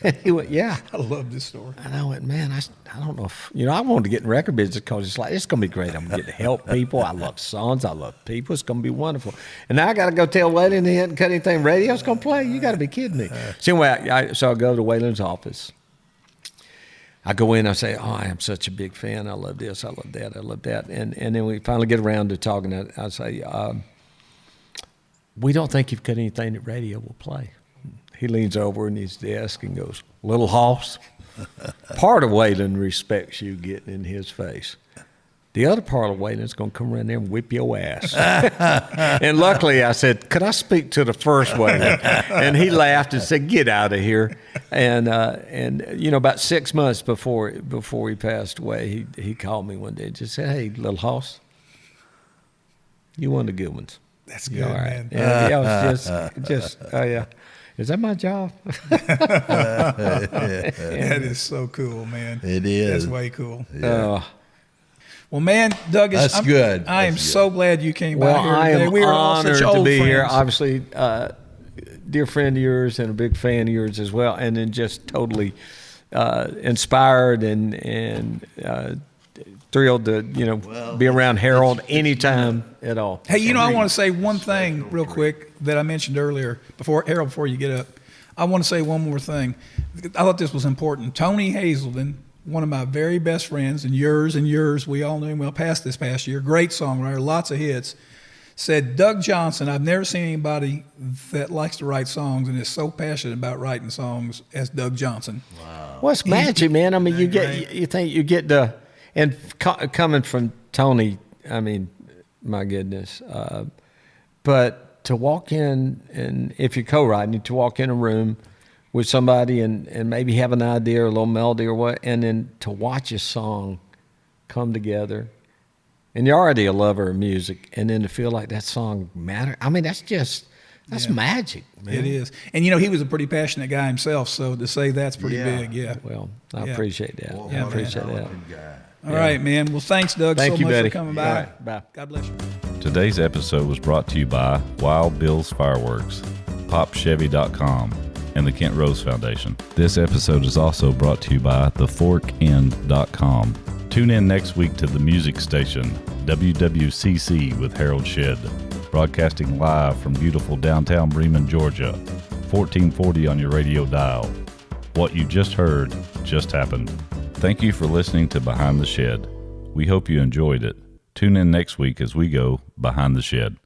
And he went, yeah. I love this story. And I went, man, I don't know if, I wanted to get in record business because it's like, it's going to be great. I'm going to get to help people. I love songs. I love people. It's going to be wonderful. And now I got to go tell Waylon he hadn't cut anything radio's going to play. You got to be kidding me. So anyway, so I go to Waylon's office. I go in, I say, oh, I am such a big fan. I love this, I love that, I love that. And then we finally get around to talking. I say, we don't think you've got anything that radio will play. He leans over in his desk and goes, little hoss, part of Waylon respects you getting in his face. The other part of Waylon's going to come around there and whip your ass. And luckily I said, could I speak to the first Waylon? And he laughed and said, get out of here. And about 6 months before he passed away, he called me one day and just said, hey, little hoss, you one of the good ones. That's good, all right, man. And I was just, oh yeah. Is that my job? That is so cool, man. It is. That's way cool. Yeah. Well, man, Doug, that's good. I am so glad you came by here today. I am honored to be here. Friends. Obviously, dear friend of yours and a big fan of yours as well, and then just totally inspired and thrilled to be around Harold anytime at all. Hey, I want to say one thing real quick that I mentioned earlier before you get up. I want to say one more thing. I thought this was important. Tony Hazelden, one of my very best friends, and yours, we all knew him well past this past year, great songwriter, lots of hits, said, Doug Johnson, I've never seen anybody that likes to write songs and is so passionate about writing songs as Doug Johnson. Wow. Well, it's magic, man. I mean, you get the, and coming from Tony, I mean, my goodness. But to walk in, and if you're co-writing, to walk in a room with somebody and maybe have an idea or a little melody or what, and then to watch a song come together, and you're already a lover of music, and then to feel like that song matters. I mean, that's magic, man. It is. And, he was a pretty passionate guy himself, so to say that's pretty big, yeah. Well, I appreciate that. Well, I appreciate that. All right, man. Well, thanks, Doug, Thank you, much buddy. for coming by. Right, bye. God bless you. Today's episode was brought to you by Wild Bill's Fireworks, PopChevy.com, and the Kent Rose Foundation. This episode is also brought to you by theforkend.com. Tune in next week to the music station, WWCC with Harold Shedd, broadcasting live from beautiful downtown Bremen, Georgia, 1440 on your radio dial. What you just heard just happened. Thank you for listening to Behind the Shed. We hope you enjoyed it. Tune in next week as we go Behind the Shed.